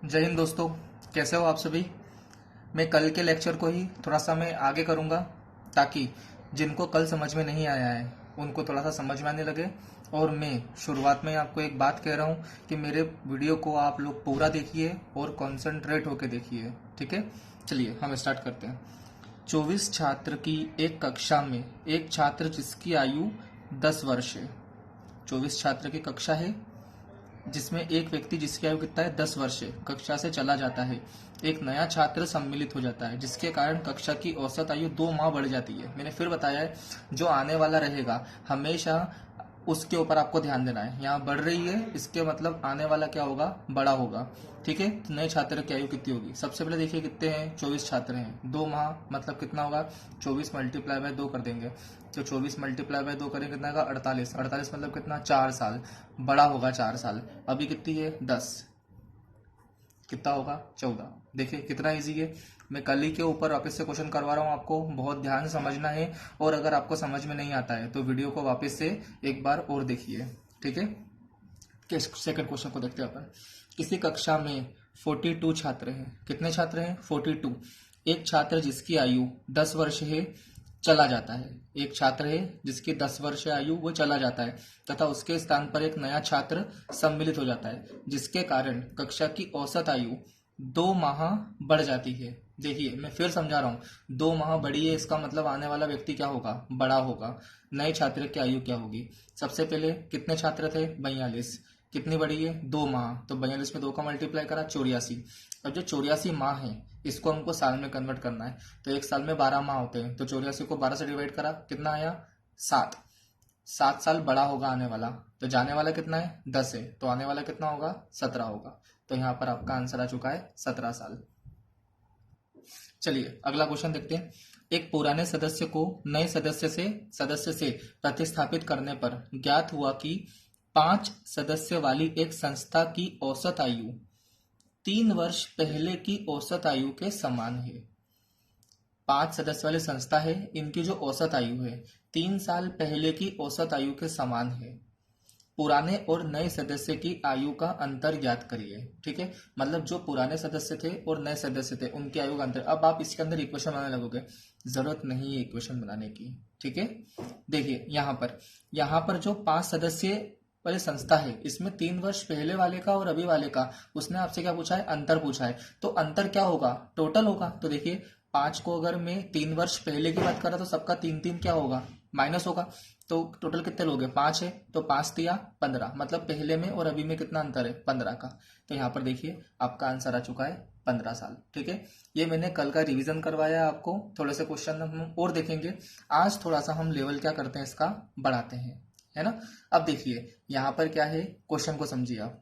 जय हिंद दोस्तों। कैसे हो आप सभी। मैं कल के लेक्चर को ही थोड़ा सा मैं आगे करूँगा ताकि जिनको कल समझ में नहीं आया है उनको थोड़ा सा समझ में आने लगे। और मैं शुरुआत में आपको एक बात कह रहा हूँ कि मेरे वीडियो को आप लोग पूरा देखिए और कंसंट्रेट होकर देखिए। ठीक है, चलिए हम स्टार्ट करते हैं। 24 छात्र की एक कक्षा में एक छात्र जिसकी आयु 10 वर्ष है। 24 छात्र की कक्षा है जिसमें एक व्यक्ति जिसकी आयु कितना है 10 वर्ष है कक्षा से चला जाता है। एक नया छात्र सम्मिलित हो जाता है जिसके कारण कक्षा की औसत आयु 2 माह बढ़ जाती है। मैंने फिर बताया है, जो आने वाला रहेगा हमेशा उसके ऊपर आपको ध्यान देना है। यहाँ बढ़ रही है इसके मतलब आने वाला क्या होगा, बड़ा होगा। ठीक है, तो नए छात्र की आयु कितनी होगी। सबसे पहले देखिए कितने हैं, 24 छात्र हैं। 2 माह मतलब कितना होगा, 24 मल्टीप्लाई बाय 2 कर देंगे तो 24 मल्टीप्लाई बाय 2 करेंगे कितना होगा 48। 48 मतलब कितना, 4 साल। बड़ा होगा 4 साल। अभी कितनी है 10, कितना होगा 14। देखिए कितना इजी है। मैं कल ही के ऊपर वापस से क्वेश्चन करवा रहा हूँ, आपको बहुत ध्यान से समझना है। और अगर आपको समझ में नहीं आता है तो वीडियो को वापस से एक बार और देखिए। ठीक है, सेकंड क्वेश्चन को देखते हैं अपन। किसी कक्षा में 42 छात्र हैं। कितने छात्र हैं, 42। एक छात्र जिसकी आयु 10 वर्ष है चला जाता है। एक छात्र है जिसकी 10 वर्ष है आयु, वो चला जाता है तथा उसके स्थान पर एक नया छात्र सम्मिलित हो जाता है जिसके कारण कक्षा की औसत आयु 2 माह बढ़ जाती है। देखिए मैं फिर समझा रहा हूँ, 2 माह बढ़ी है इसका मतलब आने वाला व्यक्ति क्या होगा, बड़ा होगा। नए छात्र की आयु क्या होगी। सबसे पहले कितने छात्र थे, 42। कितनी बढ़ी है, 2 माह। तो 42 में 2 का मल्टीप्लाई करा, 84। अब जो 84 माह है इसको हमको साल में कन्वर्ट करना है। तो एक साल में 12 माह होते हैं तो 84 को 12 से डिवाइड करा, कितना आया 7। 7 साल बड़ा होगा आने वाला। तो जाने वाला कितना है 10 है तो आने वाला कितना होगा 17 होगा। तो यहाँ पर आपका आंसर आ चुका है 17 साल। चलिए अगला क्वेश्चन देखते हैं। एक पुराने सदस्य को नए सदस्य से प्रतिस्थापित करने पर ज्ञात हुआ कि 5 सदस्य वाली एक संस्था की औसत आयु 3 वर्ष पहले की औसत आयु के समान है। 5 सदस्य वाली संस्था है, इनकी जो औसत आयु है 3 साल पहले की औसत आयु के समान है। पुराने और नए सदस्य की आयु का अंतर ज्ञात करिए। ठीक है, मतलब जो पुराने सदस्य थे और नए सदस्य थे उनकी आयु का अंतर। अब आप इसके अंदर इक्वेशन बनाने लगोगे, जरूरत नहीं है इक्वेशन बनाने की। ठीक है, देखिए यहाँ पर जो 5 सदस्य वाली संस्था है इसमें 3 वर्ष पहले वाले का और अभी वाले का उसने आपसे क्या पूछा है, अंतर पूछा है। तो अंतर क्या होगा, टोटल होगा। तो देखिए 5 को अगर मैं 3 वर्ष पहले की बात कर रहा तो सबका 3 3 क्या होगा, माइनस होगा। तो टोटल कितने लोग हैं, 5 है तो 5 दिया 15, मतलब पहले में और अभी में कितना अंतर है, 15 का। तो यहाँ पर देखिए आपका आंसर आ चुका है 15 साल। ठीक है, ये मैंने कल का रिवीजन करवाया है आपको। थोड़े से क्वेश्चन हम और देखेंगे। आज थोड़ा सा हम लेवल क्या करते हैं, इसका बढ़ाते हैं, है ना। अब देखिए यहाँ पर क्या है, क्वेश्चन को समझिए आप।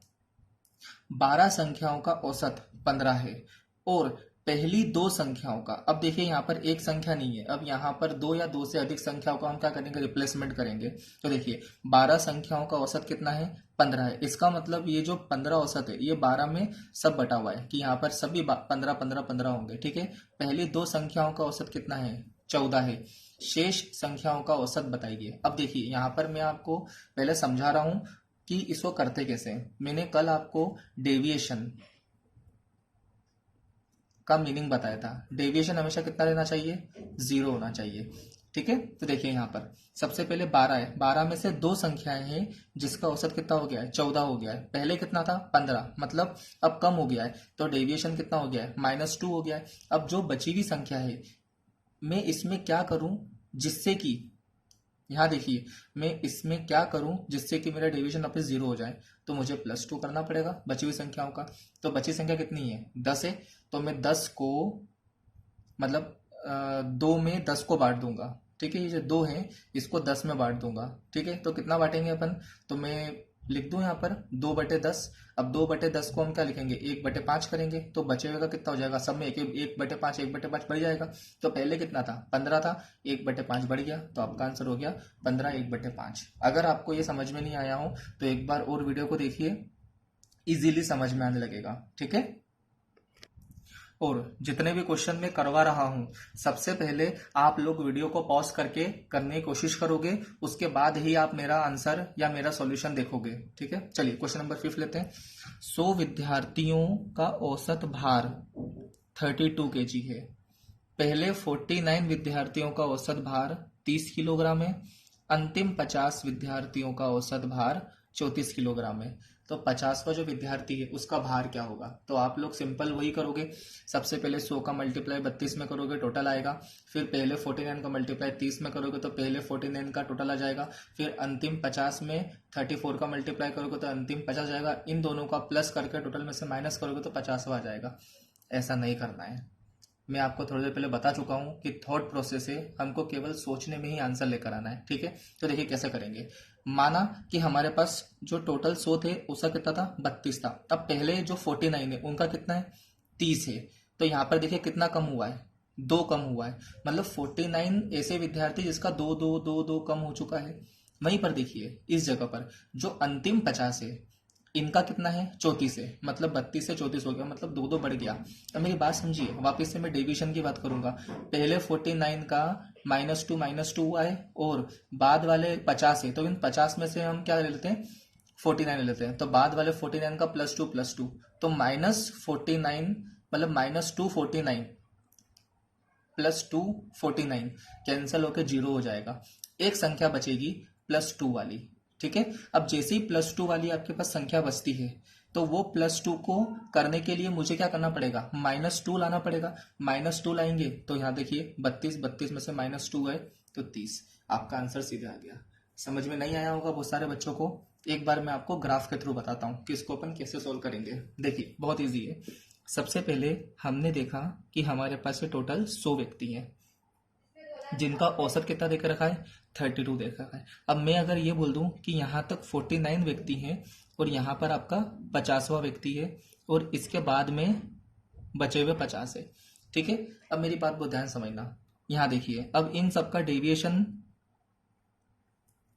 12 संख्याओं का औसत 15 है और पहली 2 संख्याओं का, अब देखिए यहाँ पर एक संख्या नहीं है, अब यहाँ पर 2 या 2 से अधिक संख्याओं का हम क्या करेंगे, रिप्लेसमेंट करेंगे। तो देखिए 12 संख्याओं का औसत कितना है, 15 है। इसका मतलब ये जो 15 औसत है ये 12 में सब बटा हुआ है कि यहाँ पर सभी 15 15 15 होंगे। ठीक है, पहली 2 संख्याओं का औसत कितना है, 14 है। शेष संख्याओं का औसत बताइए। अब देखिए यहाँ पर मैं आपको पहले समझा रहा हूं कि इसको करते कैसे हैं। मैंने कल आपको डेविएशन का मीनिंग बताया था। डेविएशन हमेशा कितना रहना चाहिए, 0 होना चाहिए। ठीक है, तो देखिए यहाँ पर सबसे पहले 12 है, 12 में से 2 संख्याएं हैं जिसका औसत कितना हो गया है, 14 हो गया है। पहले कितना था, 15, मतलब अब कम हो गया है तो डेविएशन कितना हो गया है, -2 हो गया है। अब जो बची हुई संख्या है मैं इसमें क्या करूं जिससे कि, यहाँ देखिए मैं इसमें क्या करूं जिससे कि मेरा डेविएशन वापस 0 हो जाए। तो मुझे +2 करना पड़ेगा बची हुई संख्याओं का। तो बची संख्या कितनी है, 10 है। तो मैं 10 को मतलब 2 में 10 को बांट दूंगा। ठीक है, ये जो 2 है इसको 10 में बांट दूंगा। ठीक है, तो कितना बांटेंगे अपन, तो मैं लिख दूं यहाँ पर 2/10। अब 2/10 को हम क्या लिखेंगे, 1/5 करेंगे। तो बचेगा कितना हो जाएगा, सब में 1/5 1/5 बढ़ जाएगा। तो पहले कितना था, 15 था, 1/5 बढ़ गया। तो आपका आंसर हो गया 15 1/5। अगर आपको ये समझ में नहीं आया हो तो एक बार और वीडियो को देखिए, इजीली समझ में आने लगेगा। ठीक है, और जितने भी क्वेश्चन मैं करवा रहा हूं सबसे पहले आप लोग वीडियो को पॉज करके करने की कोशिश करोगे, उसके बाद ही आप मेरा आंसर या मेरा सॉल्यूशन देखोगे। ठीक है, चलिए क्वेश्चन नंबर 5 लेते हैं। 100 विद्यार्थियों का औसत भार 32 kg है। पहले 49 विद्यार्थियों का औसत भार 30 किलोग्राम है। अंतिम 50 विद्यार्थियों का औसत भार 34 किलोग्राम है। तो 50वां जो विद्यार्थी है उसका भार क्या होगा? तो आप लोग सिंपल वही करोगे, सबसे पहले 100 का मल्टीप्लाई 32 में करोगे, टोटल आएगा। फिर पहले 49 का मल्टीप्लाई 30 में करोगे तो पहले 49 का टोटल आ जाएगा। फिर अंतिम 50 में 34 का मल्टीप्लाई करोगे तो अंतिम 50 जाएगा। इन दोनों का प्लस करके टोटल में से माइनस करोगे तो 50वां आ जाएगा। ऐसा नहीं करना है। मैं आपको थोड़ी देर पहले बता चुका हूं कि थॉट प्रोसेस है, हमको केवल सोचने में ही आंसर लेकर आना है। ठीक है, तो देखिए कैसे करेंगे। माना कि हमारे पास जो टोटल 100 थे उसका कितना था? 32 था। अब पहले जो 49 है उनका कितना है? 30 है। तो यहाँ पर देखिए कितना कम हुआ है? 2 कम हुआ है। मतलब 49 ऐसे विद्यार्थी जिसका 2 कम हो चुका है। वहीं पर देखिए इस जगह पर जो अंतिम 50 है इनका कितना है? 34 है। मतलब 32 से 34 हो गया, मतलब 2 बढ़ गया। अब मेरी बात समझिए, वापस से मैं डेविएशन की बात करूंगा। पहले 49 का -2 हुआ है और बाद वाले 50 है, तो इन 50 में से हम क्या ले लेते हैं? 49 ले लेते हैं। तो बाद वाले 49 का +2 तो -49 मतलब -249 +249 कैंसिल होकर 0 हो जाएगा। एक संख्या बचेगी +2 वाली। ठीक है, अब जैसे ही +2 वाली आपके पास संख्या बचती है तो वो +2 को करने के लिए मुझे क्या करना पड़ेगा? -2 लाना पड़ेगा। -2 लाएंगे तो यहाँ देखिए 32 में से -2 है तो 30। आपका आंसर सीधे आ गया। समझ में नहीं आया होगा बहुत सारे बच्चों को। एक बार मैं आपको ग्राफ के थ्रू बताता हूँ कि इसको अपन कैसे सोल्व करेंगे। देखिए बहुत ईजी है। सबसे पहले हमने देखा कि हमारे पास ये टोटल 100 व्यक्ति हैं जिनका औसत कितना देकर रखा है? 32 देकर रखा है। अब मैं अगर ये बोल दूं कि यहाँ तक 49 व्यक्ति हैं और यहाँ पर आपका 50वां व्यक्ति है और इसके बाद में बचे हुए 50 है। ठीक है, अब मेरी बात बहुत ध्यान समझना। यहाँ देखिए, अब इन सबका डेविएशन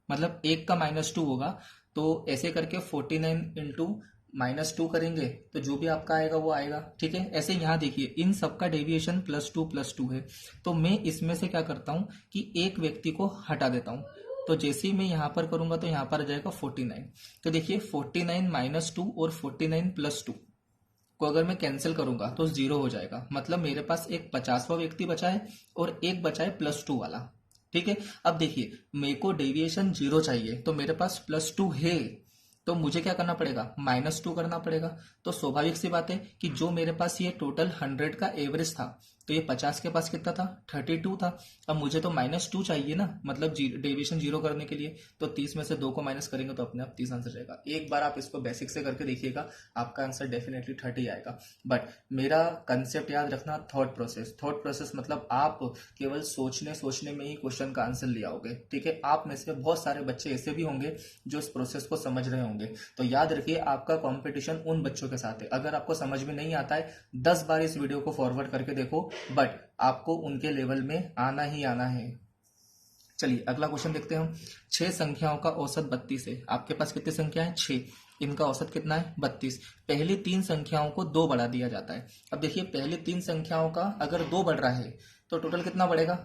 मतलब 1 का -2 होगा, तो ऐसे करके 49 इंटू -2 करेंगे तो जो भी आपका आएगा वो आएगा। ठीक है, ऐसे यहाँ देखिए इन सबका डेविएशन +2 है। तो मैं इसमें से क्या करता हूँ कि एक व्यक्ति को हटा देता हूँ। तो जैसे ही मैं यहाँ पर करूंगा तो यहाँ पर आ जाएगा 49। तो देखिए 49 -2 और 49 +2 को अगर मैं कैंसिल करूंगा तो 0 हो जाएगा। मतलब मेरे पास एक 50वां व्यक्ति बचा है और एक बचा है +2 वाला। ठीक है, अब देखिए मेरे को डेविएशन 0 चाहिए तो मेरे पास +2 है, तो मुझे क्या करना पड़ेगा? -2 करना पड़ेगा। तो स्वाभाविक सी बात है कि जो मेरे पास ये टोटल 100 का एवरेज था तो ये 50 के पास कितना था? 32 था। अब मुझे तो -2 चाहिए ना, मतलब डेविएशन 0 करने के लिए। तो 30 में से 2 को माइनस करेंगे तो अपने आप 30 आंसर जाएगा। एक बार आप इसको बेसिक से करके देखिएगा, आपका आंसर डेफिनेटली 30 आएगा। बट मेरा कंसेप्ट याद रखना, थॉट प्रोसेस मतलब आप केवल सोचने में ही क्वेश्चन का आंसर ले आओगे। ठीक है, आप में से बहुत सारे बच्चे ऐसे भी होंगे जो इस प्रोसेस को समझ रहे होंगे। तो याद रखिए आपका कंपटीशन उन बच्चों के साथ है। अगर आपको समझ में नहीं आता है 10 बार इस वीडियो को फॉरवर्ड करके देखो, बट आपको उनके लेवल में आना ही आना है। चलिए अगला क्वेश्चन देखते हैं हम। 6 संख्याओं का औसत 32 है। आपके पास कितनी संख्या है? 6। इनका औसत कितना है? 32। पहली 3 संख्याओं को 2 बढ़ा दिया जाता है। अब देखिए पहली 3 संख्याओं का अगर 2 बढ़ रहा है तो टोटल कितना बढ़ेगा?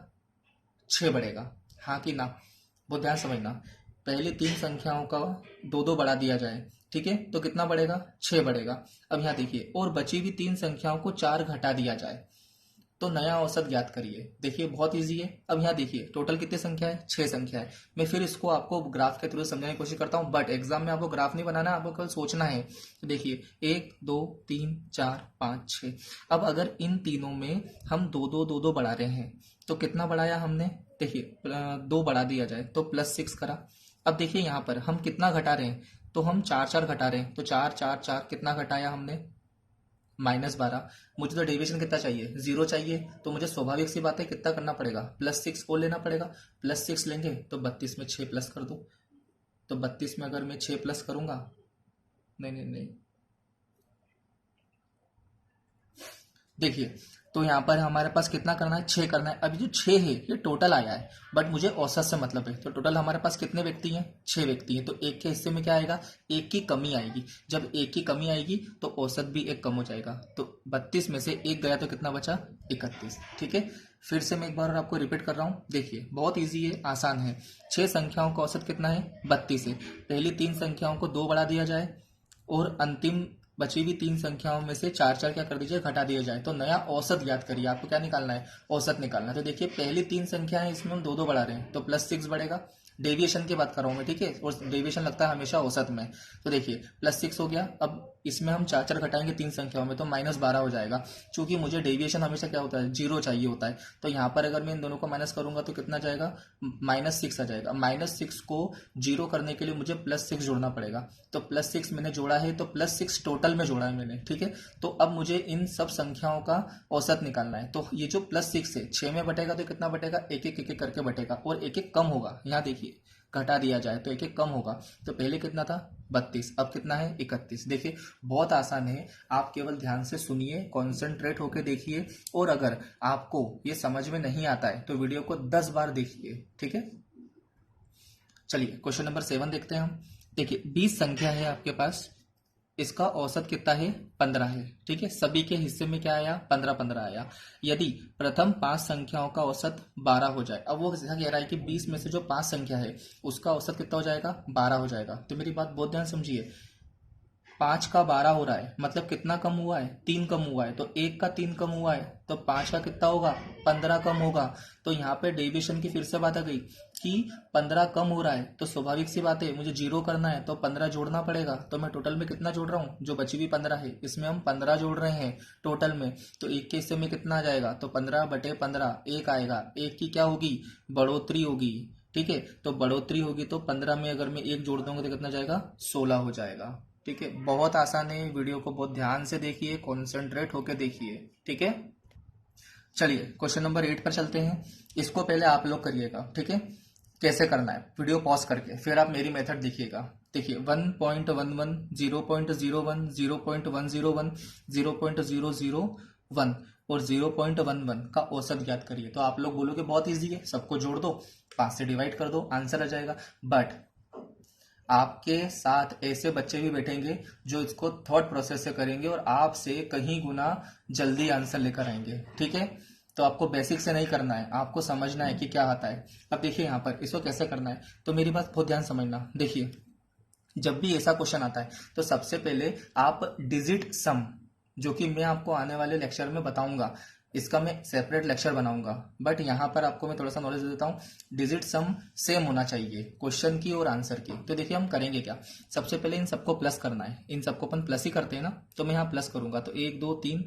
6 बढ़ेगा। हाँ कि ना? बहुत ध्यान समझना। पहली 3 संख्याओं का 2 बढ़ा दिया जाए, ठीक है, तो कितना बढ़ेगा? 6 बढ़ेगा। अब यहाँ देखिए, और बची हुई 3 संख्याओं को 4 घटा दिया जाए तो नया औसत ज्ञात करिए। देखिए बहुत इजी है। अब यहाँ देखिए टोटल कितनी संख्या है? 6 संख्या है। मैं फिर इसको आपको ग्राफ के थ्रू समझाने की कोशिश करता हूँ, बट एग्जाम में आपको ग्राफ नहीं बनाना, आपको केवल सोचना है। तो देखिए 1 2 3 4 5 6। अब अगर इन तीनों में हम 2 बढ़ा रहे हैं तो कितना बढ़ाया हमने? देखिए 2 बढ़ा दिया जाए तो +6 करा। अब देखिए यहाँ पर हम कितना घटा रहे हैं? तो हम 4 घटा रहे हैं। तो 4 कितना घटाया हमने? -12। मुझे तो डेविएशन कितना चाहिए? 0 चाहिए। तो मुझे स्वाभाविक सी बात है कितना करना पड़ेगा? +6 और लेना पड़ेगा। +6 लेंगे तो 32 में 6 प्लस कर दूं। तो 32 में अगर मैं 6 प्लस करूंगा, नहीं, देखिए तो यहाँ पर हमारे पास कितना करना है, 6 करना है। अभी जो 6 है ये टोटल आया है, बट मुझे औसत से मतलब है। तो टोटल हमारे पास कितने व्यक्ति हैं, 6 व्यक्ति हैं। तो एक के हिस्से में क्या आएगा, एक की कमी आएगी। जब एक की कमी आएगी तो औसत भी एक कम हो जाएगा। तो 32 में से एक गया तो कितना बचा, 31। ठीक है, फिर से मैं एक बार और आपको रिपीट कर रहा हूँ। देखिए बहुत ईजी है, आसान है। 6 संख्याओं का औसत कितना है, 32 है। पहली 3 संख्याओं को 2 बढ़ा दिया जाए और अंतिम बची हुई 3 संख्याओं में से 4 क्या कर दीजिए, घटा दिया जाए। तो नया औसत ज्ञात करिए। आपको क्या निकालना है, औसत निकालना है। तो देखिए पहली 3 संख्या है, इसमें हम 2 बढ़ा रहे हैं तो +6 बढ़ेगा। डेविएशन की बात कर रहा हूं मैं, ठीक है, और डेविएशन लगता है हमेशा औसत में। तो देखिए +6 हो गया। अब इसमें हम 4 घटाएंगे 3 संख्याओं में तो -12 हो जाएगा। चूंकि मुझे डेविएशन हमेशा क्या होता है, 0 चाहिए होता है। तो यहाँ पर अगर मैं इन दोनों को माइनस करूंगा तो कितना जाएगा, -6 आ जाएगा। -6 को 0 करने के लिए मुझे +6 जोड़ना पड़ेगा। तो +6 मैंने जोड़ा है, तो +6 टोटल में जोड़ा है मैंने। ठीक है, तो अब मुझे इन सब संख्याओं का औसत निकालना है। तो ये जो +6 है 6 में बटेगा तो कितना बटेगा, एक एक करके बटेगा और एक एक कम होगा। यहाँ देखिए घटा दिया जाए तो एक एक कम होगा। तो पहले कितना था, 32, अब कितना है, 31। देखिए बहुत आसान है, आप केवल ध्यान से सुनिए, कॉन्सेंट्रेट होकर देखिए। और अगर आपको ये समझ में नहीं आता है तो वीडियो को 10 बार देखिए। ठीक है, चलिए क्वेश्चन नंबर 7 देखते हैं हम। देखिए 20 संख्या है आपके पास, इसका औसत कितना है, 15 है। ठीक है, सभी के हिस्से में क्या आया, 15 आया। यदि प्रथम 5 संख्याओं का औसत 12 हो जाए। अब वो ऐसा कह रहा है कि 20 में से जो 5 संख्या है उसका औसत कितना हो जाएगा, 12 हो जाएगा। तो मेरी बात बहुत ध्यान समझिए, 5 का 12 हो रहा है मतलब कितना कम हुआ है, 3 कम हुआ है। तो 1 का 3 कम हुआ है तो 5 का कितना होगा, 15 कम होगा। तो यहाँ पे डेविएशन की फिर से बात आ गई कि 15 कम हो रहा है। तो स्वाभाविक सी बात है, मुझे 0 करना है तो 15 जोड़ना पड़ेगा। तो मैं टोटल में कितना जोड़ रहा हूँ, जो बची हुई 15 है इसमें हम 15 जोड़ रहे हैं टोटल में। तो 1 के हिस्से में कितना आ जाएगा, तो 15/15 1 आएगा। 1 की क्या होगी, बढ़ोतरी होगी। ठीक है, तो बढ़ोतरी होगी तो 15 में अगर मैं 1 जोड़ दूंगा तो कितना जाएगा, 16 हो जाएगा। ठीक है, बहुत आसान है। वीडियो को बहुत ध्यान से देखिए, कॉन्सेंट्रेट होकर देखिए। ठीक है, चलिए क्वेश्चन नंबर 8 पर चलते हैं। इसको पहले आप लोग करिएगा। ठीक है, कैसे करना है, वीडियो पॉज करके फिर आप मेरी मेथड देखिएगा। देखिए 1.11 0.01 0.101 0.001 और 0.11 का औसत ज्ञात करिए। तो आप लोग बोलोगे बहुत इजी है, सबको जोड़ दो, 5 से डिवाइड कर दो, आंसर आ जाएगा। बट आपके साथ ऐसे बच्चे भी बैठेंगे जो इसको थॉट प्रोसेस से करेंगे और आपसे कहीं गुना जल्दी आंसर लेकर आएंगे। ठीक है, तो आपको बेसिक से नहीं करना है, आपको समझना है कि क्या आता है। अब देखिए यहाँ पर इसको कैसे करना है, तो मेरी बात बहुत ध्यान समझना। देखिए जब भी ऐसा क्वेश्चन आता है तो सबसे पहले आप डिजिट सम, जो कि मैं आपको आने वाले लेक्चर में बताऊंगा, इसका मैं सेपरेट लेक्चर बनाऊंगा, बट यहाँ पर आपको मैं थोड़ा सा नॉलेज दे देता हूँ। डिजिट सम सेम होना चाहिए क्वेश्चन की और आंसर की। तो देखिए हम करेंगे क्या, सबसे पहले इन सबको प्लस करना है। इन सबको अपन प्लस ही करते हैं ना, तो मैं यहाँ प्लस करूंगा। तो 1 2 3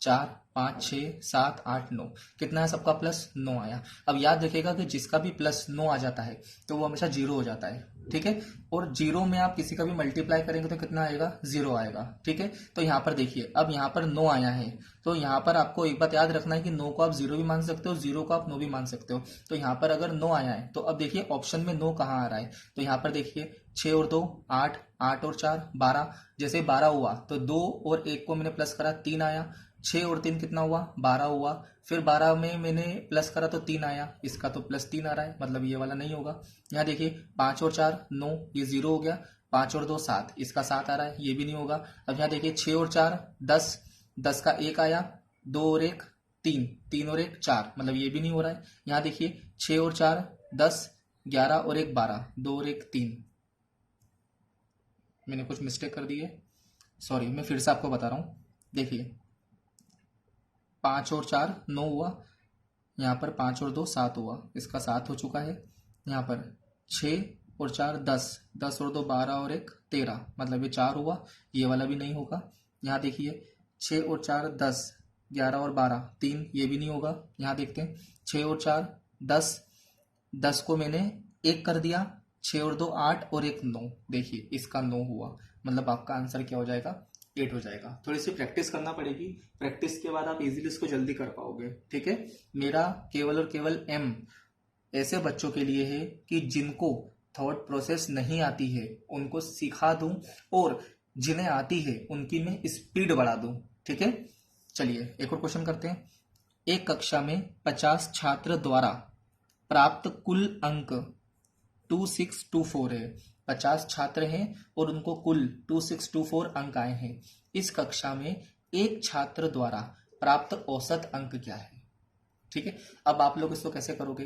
4 5 6 7 8 9, कितना है सबका प्लस, 9 आया। अब याद रखिएगा कि जिसका भी प्लस 9 आ जाता है तो वो हमेशा 0 हो जाता है। ठीक है, और 0 में आप किसी का भी मल्टीप्लाई करेंगे तो कितना आएगा, 0 आएगा। ठीक है, तो यहाँ पर देखिए अब यहाँ पर 9 आया है, तो यहाँ पर आपको एक बात याद रखना है कि 9 को आप 0 भी मान सकते हो, 0 को आप 9 भी मान सकते हो। तो यहाँ पर अगर 9 आया है तो अब देखिए ऑप्शन में 9 कहाँ आ रहा है, तो यहाँ पर देखिए 6 और 2 8, 8 और 4 12। जैसे 12 हुआ तो 2 और 1 को मैंने प्लस करा, 3 आया। 6 और 3 कितना हुआ, 12 हुआ। फिर 12 में मैंने प्लस करा तो 3 आया, इसका तो +3 आ रहा है, मतलब ये वाला नहीं होगा। यहाँ देखिए 5 और 4 9, ये 0 हो गया। 5 और 2 7, इसका 7 आ रहा है, ये भी नहीं होगा। अब यहाँ देखिए 6 और 4 10, 10 का 1 आया। 2 और 1 3, 3 और 1 4, मतलब ये भी नहीं हो रहा है। यहाँ देखिए 6 और 4 10, 11 और 1 12, 2 और 1 3। मैंने कुछ मिस्टेक कर दी है, सॉरी, मैं फिर से आपको बता रहा हूँ। देखिए 5 और 4 9 हुआ, यहाँ पर 5 और 2 7 हुआ, इसका 7 हो चुका है। यहाँ पर 6 और 4 10, 10 और 2 12 और 1 13, मतलब ये 4 हुआ, ये वाला भी नहीं होगा। यहाँ देखिए 6 और 4 10, 11 और 12 3, ये भी नहीं होगा। यहाँ देखते हैं 6 और 4 10, 10 को मैंने 1 कर दिया, 6 और 2 8 और 1 9, देखिए इसका 9 हुआ, मतलब आपका आंसर क्या हो जाएगा, 8 हो जाएगा। थोड़ी सी प्रैक्टिस करना पड़ेगी, प्रैक्टिस के बाद आप इजीली इसको जल्दी कर पाओगे। ठीक है, मेरा केवल और केवल एम ऐसे बच्चों के लिए है कि जिनको थॉट प्रोसेस नहीं आती है उनको सिखा दूं, और जिन्हें आती है उनकी मैं स्पीड बढ़ा दूं। ठीक है, चलिए एक और क्वेश्चन करते हैं। एक कक्षा में 50 छात्र द्वारा प्राप्त कुल अंक 2624 है। 50 छात्र हैं और उनको कुल 2624 अंक आए हैं। इस कक्षा में एक छात्र द्वारा प्राप्त औसत अंक क्या है? ठीक है, अब आप लोग इसको कैसे करोगे?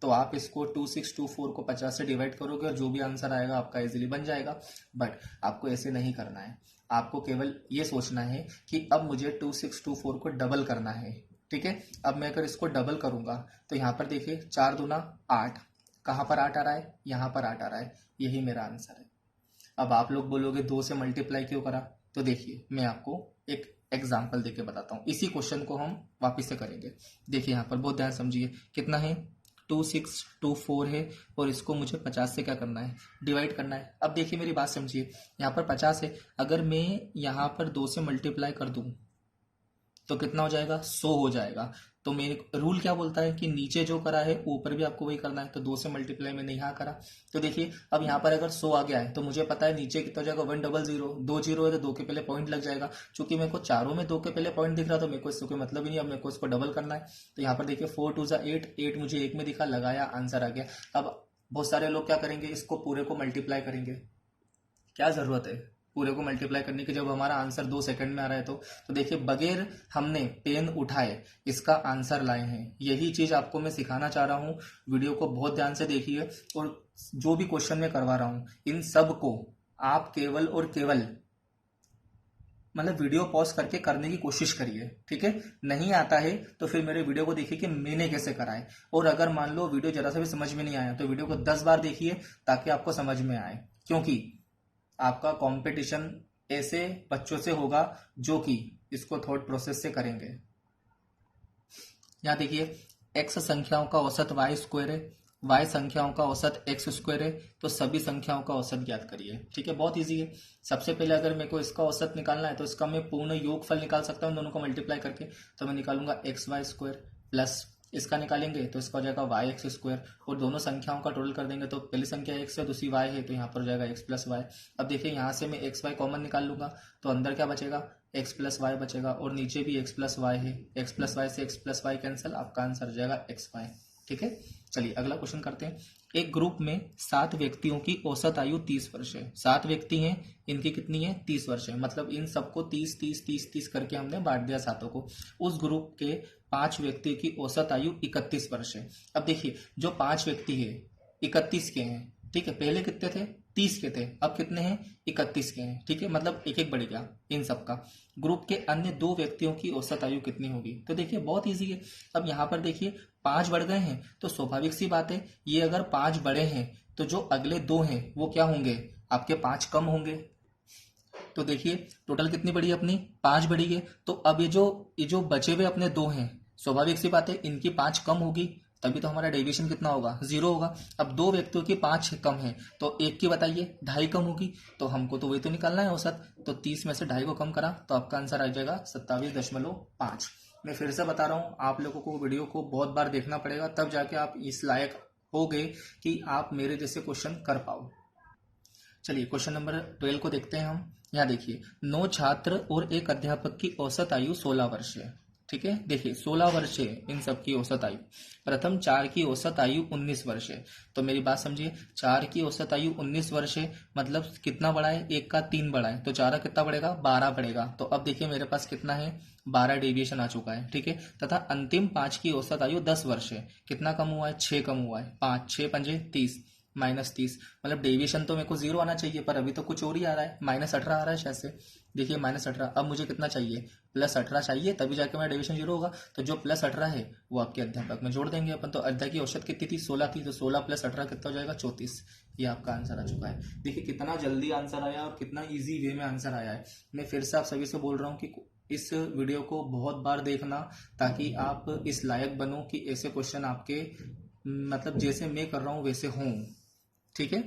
तो आप इसको 2624 को 50 से डिवाइड करोगे और जो भी आंसर आएगा आपका इजीली बन जाएगा। बट आपको ऐसे नहीं करना है, आपको केवल ये सोचना है कि अब मुझे 2624 को डबल करना है। ठीक है, अब मैं अगर इसको डबल करूंगा तो यहाँ पर देखिए 4 दूना 8, कहाँ पर 8 आ रहा है? यहाँ पर 8 आ रहा है, यही मेरा आंसर है। अब आप लोग बोलोगे 2 से मल्टीप्लाई क्यों करा? तो देखिए मैं आपको एक एग्जाम्पल देके बताता हूँ। इसी क्वेश्चन को हम वापस से करेंगे। देखिए यहाँ पर बहुत ध्यान समझिए, कितना है? 2624 है और इसको मुझे 50 से क्या करना है? डिवाइड करना है। अब देखिए मेरी बात समझिए, यहाँ पर 50 है, अगर मैं यहाँ पर 2 से मल्टीप्लाई कर दूं तो कितना हो जाएगा? 100 हो जाएगा। तो मेरे रूल क्या बोलता है कि नीचे जो करा है ऊपर भी आपको वही करना है। तो 2 से मल्टीप्लाई मैंने यहाँ करा, तो देखिए अब यहाँ पर अगर 100 आ गया है तो मुझे पता है नीचे कितना हो जाएगा? 100। 2 जीरो है तो 2 के पहले पॉइंट लग जाएगा। चूंकि मेरे को चारों में 2 के पहले पॉइंट दिख रहा तो मेरे को इसको कोई मतलब ही नहीं, अब मेरे को इसको डबल करना है। तो यहाँ पर देखिए 4 2 8, 8 मुझे एक में दिखा, लगाया, आंसर आ गया। अब बहुत सारे लोग क्या करेंगे? इसको पूरे को मल्टीप्लाई करेंगे। क्या जरूरत है पूरे को मल्टीप्लाई करने की जब हमारा आंसर 2 सेकंड में आ रहा है? तो देखिए बगैर हमने पेन उठाए इसका आंसर लाए हैं। यही चीज आपको मैं सिखाना चाह रहा हूँ। वीडियो को बहुत ध्यान से देखिए और जो भी क्वेश्चन मैं करवा रहा हूँ इन सब को आप केवल और केवल मतलब वीडियो पॉज करके करने की कोशिश करिए। ठीक है, नहीं आता है तो फिर मेरे वीडियो को देखिए कि मैंने कैसे करा है। और अगर मान लो वीडियो जरा सा भी समझ में नहीं आया तो वीडियो को 10 बार देखिए ताकि आपको समझ में आए, क्योंकि आपका कंपटीशन ऐसे बच्चों से होगा जो कि इसको थॉट प्रोसेस से करेंगे। यहाँ देखिए x संख्याओं का औसत y स्क्वायर है, y संख्याओं का औसत x स्क्वायर है, तो सभी संख्याओं का औसत ज्ञात करिए। ठीक है, बहुत इजी है। सबसे पहले अगर मेरे को इसका औसत निकालना है तो इसका मैं पूर्ण योगफल निकाल सकता हूँ दोनों को मल्टीप्लाई करके। तो मैं निकालूंगा XY स्क्वायर प्लस इसका निकालेंगे तो इसका हो जाएगा YX स्क्वायर, और दोनों संख्याओं का टोटल कर देंगे तो पहली संख्या x है दूसरी y है, तो यहाँ पर हो जाएगा x प्लस वाई। अब देखिए यहाँ से मैं XY कॉमन निकाल लूंगा तो अंदर क्या बचेगा? x प्लस वाई बचेगा, और नीचे भी x प्लस वाई है। x प्लस वाई से x प्लस वाई कैंसिल, आपका आंसर हो जाएगा XY। ठीक है, चलिए अगला क्वेश्चन करते हैं। एक ग्रुप में 7 व्यक्तियों की औसत आयु 30 वर्ष है। 7 व्यक्ति हैं, इनकी कितनी है? 30 वर्ष है। मतलब इन सबको 30 30 30 30 करके हमने बांट दिया सातों को। उस ग्रुप के 5 व्यक्ति की औसत आयु 31 वर्ष है। अब देखिए जो 5 व्यक्ति है 31 के हैं। ठीक है, पहले कितने थे? 30 के थे, अब कितने हैं? 31 के हैं। ठीक है, मतलब एक एक बढ़ गया इन सबका। ग्रुप के अन्य 2 व्यक्तियों की औसत आयु कितनी होगी? तो देखिए बहुत इजी है। अब यहाँ पर देखिए 5 बढ़ गए हैं तो स्वाभाविक सी बात है, ये अगर 5 बड़े हैं तो जो अगले 2 हैं वो क्या होंगे? आपके 5 कम होंगे। तो देखिए टोटल कितनी बढ़ी? अपनी 5 बढ़ी है। तो अब ये जो बचे हुए अपने 2 हैं, स्वाभाविक सी बात है इनकी 5 कम होगी, तभी तो हमारा डेविएशन कितना होगा? 0 होगा। अब 2 व्यक्तियों की 5 कम है तो एक की बताइए 2.5 कम होगी, तो हमको तो वही तो निकालना है औसत। तो 30 में से 2.5 को कम करा तो आपका आंसर आ जाएगा 27.5। मैं फिर से बता रहा हूँ, आप लोगों को वीडियो को बहुत बार देखना पड़ेगा तब जाके आप इस लायक हो गए कि आप मेरे जैसे क्वेश्चन कर पाओ। चलिए क्वेश्चन नंबर 12 को देखते हैं हम। यहाँ देखिए 9 छात्र और एक अध्यापक की औसत आयु 16 वर्ष है। ठीक है, देखिए 16 वर्ष है इन सब की औसत आयु। प्रथम 4 की औसत आयु 19 वर्ष है। तो मेरी बात समझिए, 4 की औसत आयु 19 वर्ष है, मतलब कितना बड़ा है? 1 का 3 बड़ा है, तो 4 का कितना बढ़ेगा? 12 बढ़ेगा। तो अब देखिए मेरे पास कितना है? 12 डेविएशन आ चुका है। ठीक है, तथा अंतिम 5 की औसत आयु 10 वर्ष है। कितना कम हुआ है? 6 कम हुआ है। 5 6 पंजे 30 -30, मतलब डेविएशन तो मेरे को 0 आना चाहिए पर अभी तो कुछ और ही आ रहा है, -18 आ रहा है शायद से। देखिए -18। अब मुझे कितना चाहिए? +18 चाहिए, तभी जाके मेरा डेविएशन 0 होगा। तो जो +18 है वो आपके अध्यापक में जोड़ देंगे अपन। तो अध्याय की औसत कितनी थी? 16 थी, तो 16 + 18 कितना हो जाएगा? 34। ये आपका आंसर आ चुका है। देखिए कितना जल्दी आंसर आया और कितना ईजी वे में आंसर आया है। मैं फिर से आप सभी से बोल रहा हूँ कि इस वीडियो को बहुत बार देखना ताकि आप इस लायक बनो कि ऐसे क्वेश्चन आपके मतलब जैसे मैं कर रहा हूँ वैसे हों। ठीक है,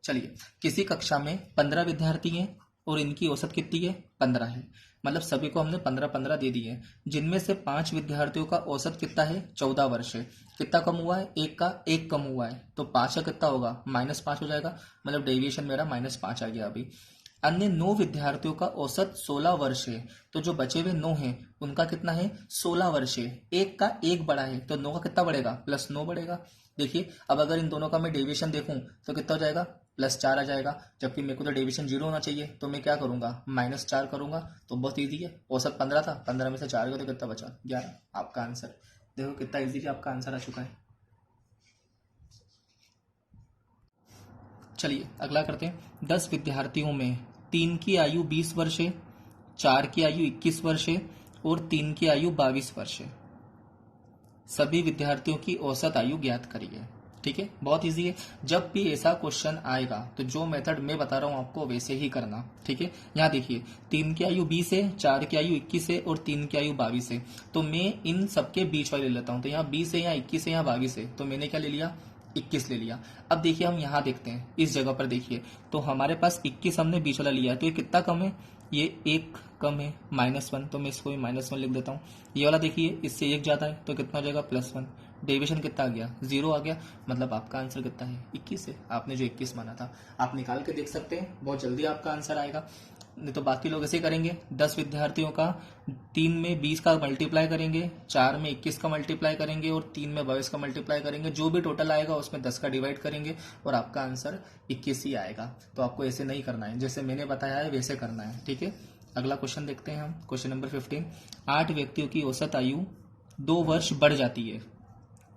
चलिए किसी कक्षा में 15 विद्यार्थी हैं और इनकी औसत कितनी है? 15 है। मतलब सभी को हमने 15-15 दे दिए, जिनमें से 5 विद्यार्थियों का औसत कितना है? 14 वर्ष है। कितना कम हुआ है? 1 का 1 कम हुआ है, तो 5 का कितना होगा? -5 हो जाएगा। मतलब डेविएशन मेरा -5 आ गया अभी। अन्य 9 विद्यार्थियों का औसत 16 वर्ष है, तो जो बचे हुए 9 हैं उनका कितना है 16 वर्ष है। एक का एक बड़ा है तो 9 का कितना बढ़ेगा प्लस 9 बढ़ेगा। देखिए अब अगर इन दोनों का मैं डेविएशन देखूं तो कितना हो जाएगा +4 आ जाएगा, जबकि मेरे को तो डेविएशन 0 होना चाहिए, तो मैं क्या करूंगा -4 करूंगा। तो बहुत ईजी है, औसत 15 था, 15 में से 4 गए तो कितना बचा 11। आपका आंसर देखो कितना ईजी आपका आंसर आ चुका है। चलिए अगला करते हैं। 10 विद्यार्थियों में 3 की आयु 20 वर्ष है, 4 की आयु 21 वर्ष है और 3 की आयु 22 वर्ष है। सभी विद्यार्थियों की औसत आयु ज्ञात करिए। ठीक है, बहुत इजी है। जब भी ऐसा क्वेश्चन आएगा तो जो मेथड मैं बता रहा हूं आपको वैसे ही करना। ठीक है, यहाँ देखिए 3 की आयु 20 है, 4 की आयु 21 है और 3 की आयु 22 है, तो मैं इन सबके बीच वाले ले लेता हूं। तो यहाँ 20 है, यहाँ 21 है, यहाँ 22 है, तो मैंने क्या ले लिया 21 ले लिया। अब देखिए हम यहाँ देखते हैं, इस जगह पर देखिए तो हमारे पास 21 हमने बीच वाला लिया है, तो ये कितना कम है, ये 1 कम है -1, तो मैं इसको भी -1 लिख देता हूँ। ये वाला देखिए इससे 1 ज्यादा है तो कितना हो जाएगा +1। डेविएशन कितना आ गया 0 आ गया, मतलब आपका आंसर कितना है 21 है। आपने जो 21 माना था आप निकाल के देख सकते हैं, बहुत जल्दी आपका आंसर आएगा। नहीं तो बाकी लोग ऐसे करेंगे, 10 विद्यार्थियों का 3 में 20 का मल्टीप्लाई करेंगे, 4 में 21 का मल्टीप्लाई करेंगे और 3 में 22 का मल्टीप्लाई करेंगे। जो भी टोटल आएगा उसमें 10 का डिवाइड करेंगे और आपका आंसर 21 ही आएगा। तो आपको ऐसे नहीं करना है, जैसे मैंने बताया है वैसे करना है। ठीक है, अगला क्वेश्चन देखते हैं हम, क्वेश्चन नंबर 15। 8 व्यक्तियों की औसत आयु 2 वर्ष बढ़ जाती है।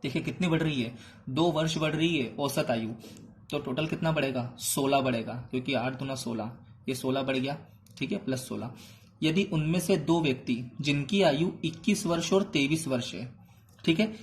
देखिए कितनी बढ़ रही है 2 वर्ष बढ़ रही है औसत आयु, तो टोटल कितना बढ़ेगा 16 बढ़ेगा, क्योंकि 8 दूना 16, ये 16 बढ़ गया। ठीक है, +16। यदि उनमें से 2 व्यक्ति जिनकी आयु 21 वर्ष और 23 वर्ष है, ठीक है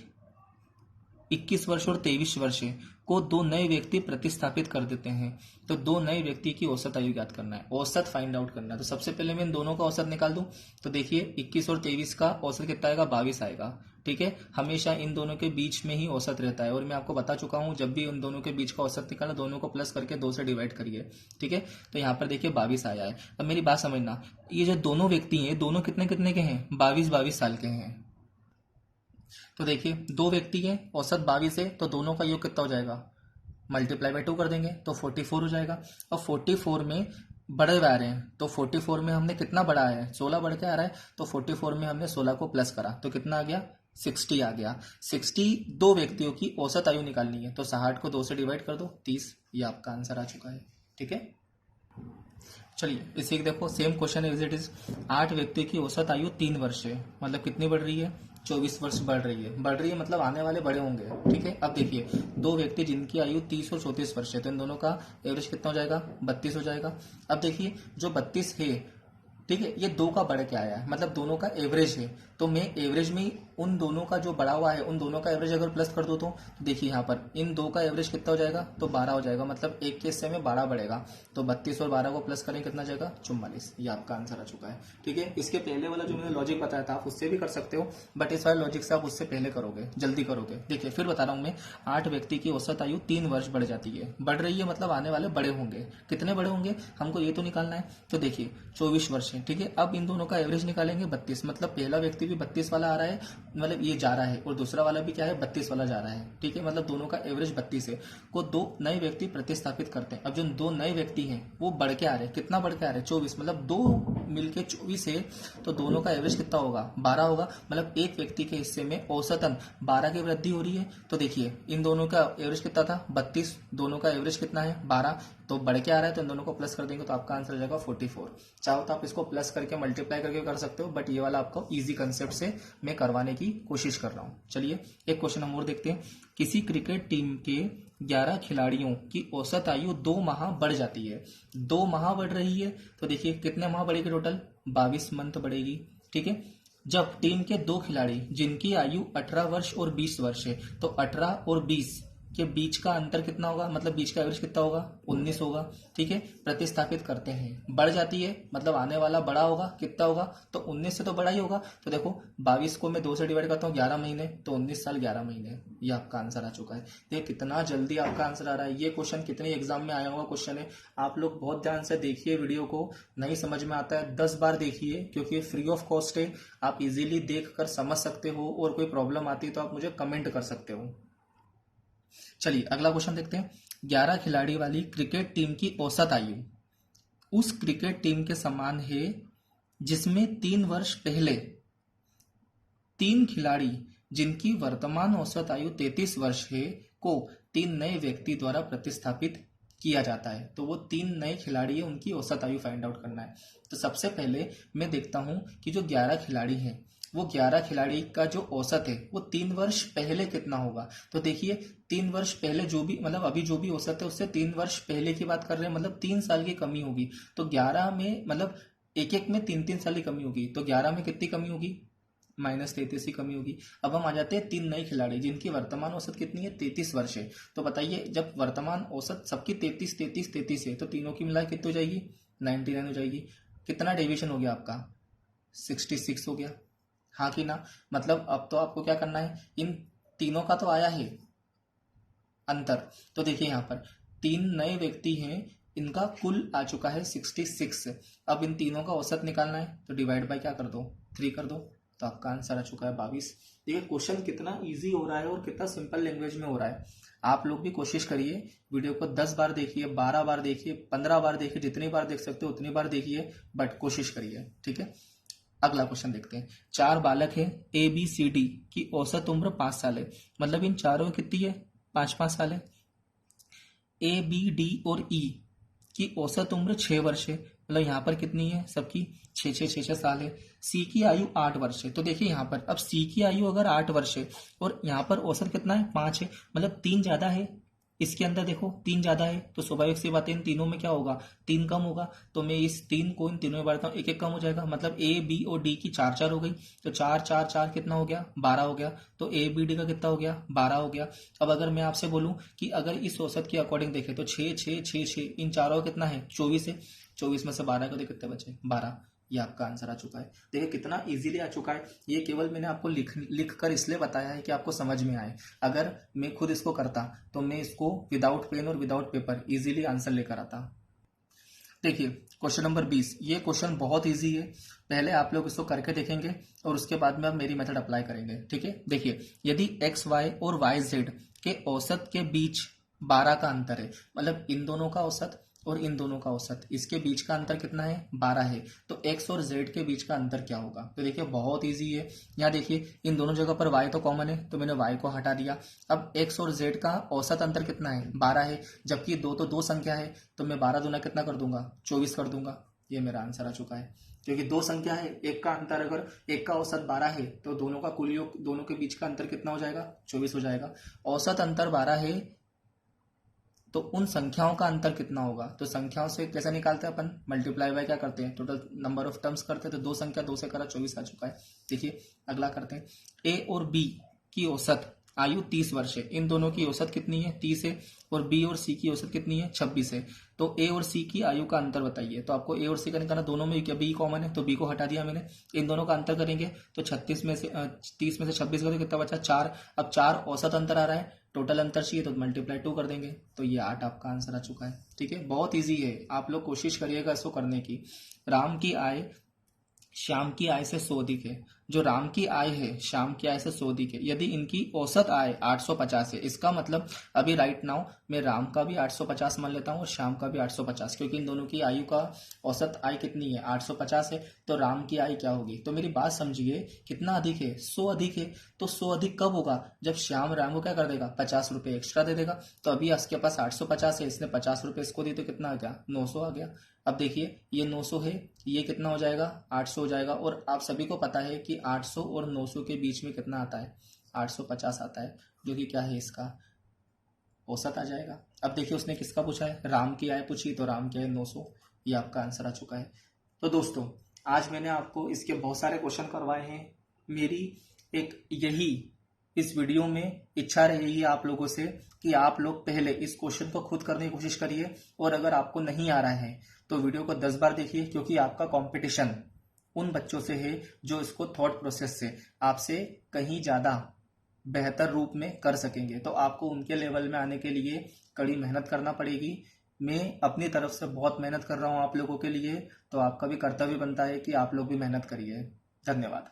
21 वर्ष और 23 वर्ष है, को 2 नए व्यक्ति प्रतिस्थापित कर देते हैं, तो 2 नए व्यक्ति की औसत आयु ज्ञात करना है, औसत फाइंड आउट करना है। तो सबसे पहले मैं इन दोनों का औसत निकाल दूं, तो देखिए 21 और 23 का औसत कितना आएगा 22 आएगा। ठीक है, हमेशा इन दोनों के बीच में ही औसत रहता है, और मैं आपको बता चुका हूं जब भी इन दोनों के बीच का औसत निकालना दोनों को प्लस करके 2 से डिवाइड करिए। ठीक है, तो यहाँ पर देखिए 22 आया है। अब मेरी बात समझना, ये जो दोनों व्यक्ति हैं दोनों कितने कितने के हैं 22-22 साल के हैं। तो देखिए 2 व्यक्ति हैं, औसत 22 है, तो दोनों का योग कितना हो जाएगा ×2 कर देंगे तो 44 हो जाएगा। और 44 में बड़े हुए आ रहे हैं, तो 44 में हमने कितना बढ़ा है 16 बढ़ के आ रहा है, तो 44 में हमने 16 को प्लस करा तो कितना आ गया 60 आ गया। 60 2 व्यक्तियों की औसत आयु निकालनी है, तो 60 को 2 से डिवाइड कर दो 30, ये आपका आंसर आ चुका है। ठीक है, चलिए इसे देखो, सेम क्वेश्चन है एज इट इज। 8 व्यक्ति की औसत आयु 3 वर्ष है, मतलब कितनी बढ़ रही है 24 वर्ष बढ़ रही है। बढ़ रही है मतलब आने वाले बड़े होंगे। ठीक है, अब देखिए 2 व्यक्ति जिनकी आयु 30 और 34 वर्ष है, तो इन दोनों का एवरेज कितना हो जाएगा 32 हो जाएगा। अब देखिए जो 32 है, ठीक है, ये 2 का बढ़ के आया है, मतलब दोनों का एवरेज है, तो मैं एवरेज में उन दोनों का जो बढ़ा हुआ है उन दोनों का एवरेज अगर प्लस कर दो तो देखिए यहाँ पर इन 2 का एवरेज कितना हो जाएगा तो 12 हो जाएगा, मतलब एक के हिस्से में 12 बढ़ेगा, तो 32 और 12 को प्लस करें कितना जाएगा 44। ये आपका आंसर आ चुका है। ठीक है, इसके पहले वाला जो मैंने लॉजिक बताया था आप उससे भी कर सकते हो, बट इस वाले लॉजिक से आप उससे पहले करोगे, जल्दी करोगे। देखिए फिर बता रहा हूँ मैं, 8 व्यक्ति की औसत आयु 3 वर्ष बढ़ जाती है, बढ़ रही है मतलब आने वाले बड़े होंगे। कितने बड़े होंगे हमको ये तो निकालना है, तो देखिए 24 वर्ष है। ठीक है, अब इन दोनों का एवरेज निकालेंगे 32, मतलब पहला व्यक्ति भी 32 वाला आ रहा है, मतलब ये जा रहा है, और दूसरा वाला भी क्या है 32 वाला जा रहा है। ठीक है, मतलब दोनों का एवरेज 32 है, को 2 नए व्यक्ति प्रतिस्थापित करते हैं। अब जो 2 नए व्यक्ति हैं वो बढ़ के आ रहे हैं, कितना बढ़ के आ रहे हैं 24, मतलब 2 मिलके 24 है, तो दोनों का एवरेज कितना होगा 12 होगा, मतलब एक व्यक्ति के हिस्से में औसतन 12 की वृद्धि हो रही है। तो देखिए इन दोनों का एवरेज कितना था 32, दोनों का एवरेज कितना है 12, तो बढ़ के आ रहा है, तो इन दोनों को प्लस कर देंगे तो आपका आंसर हो जाएगा 44। चाहो तो आप इसको प्लस करके मल्टीप्लाई करके कर सकते हो, बट ये वाला आपको इजी कंसेप्ट से मैं करवाने की कोशिश कर रहा हूँ। चलिए एक क्वेश्चन हम और देखते हैं। किसी क्रिकेट टीम के 11 खिलाड़ियों की औसत आयु 2 माह बढ़ जाती है, 2 माह बढ़ रही है, तो देखिए कितने माह बढ़ेगी टोटल 22 मंथ बढ़ेगी। ठीक है, जब टीम के 2 खिलाड़ी जिनकी आयु 18 वर्ष और 20 वर्ष है, तो 18 और 20 के बीच का अंतर कितना होगा, मतलब बीच का एवरेज कितना होगा 19 होगा। ठीक है, प्रतिस्थापित करते हैं, बढ़ जाती है मतलब आने वाला बड़ा होगा, कितना होगा तो 19 से तो बड़ा ही होगा। तो देखो 22 को मैं 2 से डिवाइड करता हूँ 11 महीने, तो 19 साल 11 महीने, ये आपका आंसर आ चुका है। देखिए कितना जल्दी आपका आंसर आ रहा है। ये क्वेश्चन कितने एग्जाम में आया हुआ क्वेश्चन है, आप लोग बहुत ध्यान से देखिए वीडियो को, नहीं समझ में आता है 10 बार देखिए, क्योंकि फ्री ऑफ कॉस्ट है, आप इजीली देख कर समझ सकते हो, और कोई प्रॉब्लम आती है तो आप मुझे कमेंट कर सकते हो। चलिए अगला क्वेश्चन देखते हैं। 11 खिलाड़ी वाली क्रिकेट टीम की औसत आयु, उस क्रिकेट टीम के समान है जिसमें 3 वर्ष पहले 3 खिलाड़ी जिनकी वर्तमान औसत आयु 33 वर्ष है को 3 नए व्यक्ति द्वारा प्रतिस्थापित किया जाता है। तो वो 3 नए खिलाड़ी है, उनकी औसत आयु फाइंड आउट करना है। तो सबसे पहले मैं देखता हूं कि जो 11 खिलाड़ी हैं वो 11 खिलाड़ी का जो औसत है वो 3 वर्ष पहले कितना होगा। तो देखिए 3 वर्ष पहले जो भी मतलब अभी जो भी औसत है उससे 3 वर्ष पहले की बात कर रहे हैं, मतलब 3 साल की कमी होगी। तो 11 में मतलब एक एक में 3 3 साल की कमी होगी। तो 11 में कितनी कमी होगी, -33 की कमी होगी। अब हम आ जाते हैं 3 नए खिलाड़ी जिनकी वर्तमान औसत कितनी है, 33 वर्ष है। तो बताइए जब वर्तमान औसत सबकी 33 33 33 है तो तीनों की मिला कितनी हो जाएगी, 99 हो जाएगी। कितना डेविएशन हो गया आपका, 66 हो गया, हाँ कि ना। मतलब अब तो आपको क्या करना है, इन तीनों का तो आया है अंतर। तो देखिए यहाँ पर 3 नए व्यक्ति हैं, इनका कुल आ चुका है 66। अब इन तीनों का औसत निकालना है तो डिवाइड बाय क्या कर दो, 3 कर दो, तो आपका आंसर आ चुका है 22। देखिए क्वेश्चन कितना इजी हो रहा है और कितना सिंपल लैंग्वेज में हो रहा है। आप लोग भी कोशिश करिए, वीडियो को 10 बार देखिए, 12 बार देखिए, 15 बार देखिए, जितनी बार देख सकते हो उतनी बार देखिए, बट कोशिश करिए, ठीक है। अगला क्वेश्चन देखते हैं। 4 बालक है, ABCD की औसत उम्र 5 साल है। मतलब इन चारों की कितनी है, 5 5 साल है। ABD और E की औसत उम्र 6 वर्ष है। मतलब यहाँ पर कितनी है, सबकी 6 साल है। C की आयु 8 वर्ष है। तो देखिए यहाँ पर अब C की आयु अगर 8 वर्ष है और यहाँ पर औसत कितना है, 5 है, मतलब 3 ज्यादा है। इसके अंदर देखो 3 ज्यादा है तो स्वाभाविक सी बात है इन तीनों में क्या होगा, 3 कम होगा। तो मैं इस 3 को इन तीनों में बांटता हूँ, एक एक कम हो जाएगा। मतलब A B और D की 4 4 हो गई। तो 4 4 4 कितना हो गया, 12 हो गया। तो ABD का कितना हो गया, 12 हो गया। अब अगर मैं आपसे बोलूं कि अगर इस औसत के अकॉर्डिंग देखें तो 6 6 6 6 इन चारों का कितना है, 24 है। 24 में से 12 को कितने बचे, 12। ये आपका आंसर आ चुका है। देखिए कितना इजीली आ चुका है। ये केवल मैंने आपको लिख कर इसलिए बताया है कि आपको समझ में आए। अगर मैं खुद इसको करता तो मैं इसको विदाउट पेन और विदाउट पेपर इजीली आंसर लेकर आता। देखिए क्वेश्चन नंबर 20, ये क्वेश्चन बहुत इजी है। पहले आप लोग इसको करके देखेंगे और उसके बाद में आप मेरी मेथड अप्लाई करेंगे, ठीक है। देखिए यदि XY और YZ के औसत के बीच 12 का अंतर है, मतलब इन दोनों का औसत और इन दोनों का औसत, इसके बीच का अंतर कितना है, 12 है। तो x और z के बीच का अंतर क्या होगा। तो देखिए बहुत इजी है। यहाँ देखिए इन दोनों जगह पर y तो कॉमन है तो मैंने y को हटा दिया। अब x और z का औसत अंतर कितना है, 12 है। जबकि दो तो दो संख्या है तो मैं 12 दूना कितना कर दूंगा, 24 कर दूंगा। ये मेरा आंसर आ चुका है। क्योंकि दो संख्या है, एक का अंतर अगर एक का औसत 12 है तो दोनों का कुल योग, दोनों के बीच का अंतर कितना हो जाएगा, 24 हो जाएगा। औसत अंतर 12 है तो उन संख्याओं का अंतर कितना होगा। तो संख्याओं से कैसे निकालते हैं अपन, मल्टीप्लाई बाय क्या करते हैं, टोटल नंबर ऑफ टर्म्स करते हैं। तो दो संख्या 2 से करा 24 आ चुका है। देखिए अगला करते हैं। ए और बी की औसत आयु 30 वर्ष है। इन दोनों की औसत कितनी है, 30 है। और बी और सी की औसत कितनी है, 26 है। तो ए और सी की आयु का अंतर बताइए। तो आपको ए और सी का निकालना, दोनों में क्या बी कॉमन है तो बी को हटा दिया मैंने। इन दोनों का अंतर करेंगे तो 36 में से 30 में से 26 का तो कितना बचा, 4। अब 4 औसत अंतर आ रहा है, टोटल अंतर चाहिए तो मल्टीप्लाई 2 कर देंगे। तो ये 8 आपका आंसर आ चुका है, ठीक है। बहुत ईजी है, आप लोग कोशिश करिएगा इसको करने की। राम की आय श्याम की आय से 100 अधिक है। जो राम की आय है श्याम की आय से 100 अधिक है। यदि इनकी औसत आय 850 है, इसका मतलब अभी राइट नाउ मैं राम का भी 850 मान लेता हूँ और श्याम का भी 850, क्योंकि इन दोनों की आयु का औसत आय कितनी है, 850 है। तो राम की आय क्या होगी, तो मेरी बात समझिए, कितना अधिक है, 100 अधिक है। तो 100 अधिक कब होगा, जब श्याम राम को क्या कर देगा, 50 रुपये एक्स्ट्रा दे देगा। तो अभी इसके पास 850 है, इसने 50 रुपये इसको दिए तो कितना आ गया, 900 आ गया। अब देखिए ये 900 है, ये कितना हो जाएगा, 800 हो जाएगा। और आप सभी को पता है कि 800 और 900 के बीच में कितना आता है, 850 आता है, जो कि क्या है, इसका औसत आ जाएगा। अब देखिए उसने किसका पूछा है, राम की आय पूछी, तो राम की आय 900। ये आपका आंसर आ चुका है। तो दोस्तों आज मैंने आपको इसके बहुत सारे क्वेश्चन करवाए हैं। मेरी एक यही इस वीडियो में इच्छा रहेगी आप लोगों से कि आप लोग पहले इस क्वेश्चन को खुद करने की कोशिश करिए, और अगर आपको नहीं आ रहा है तो वीडियो को 10 बार देखिए, क्योंकि आपका कंपटीशन उन बच्चों से है जो इसको थॉट प्रोसेस से आपसे कहीं ज़्यादा बेहतर रूप में कर सकेंगे। तो आपको उनके लेवल में आने के लिए कड़ी मेहनत करना पड़ेगी। मैं अपनी तरफ से बहुत मेहनत कर रहा हूँ आप लोगों के लिए, तो आपका भी कर्तव्य बनता है कि आप लोग भी मेहनत करिए। धन्यवाद।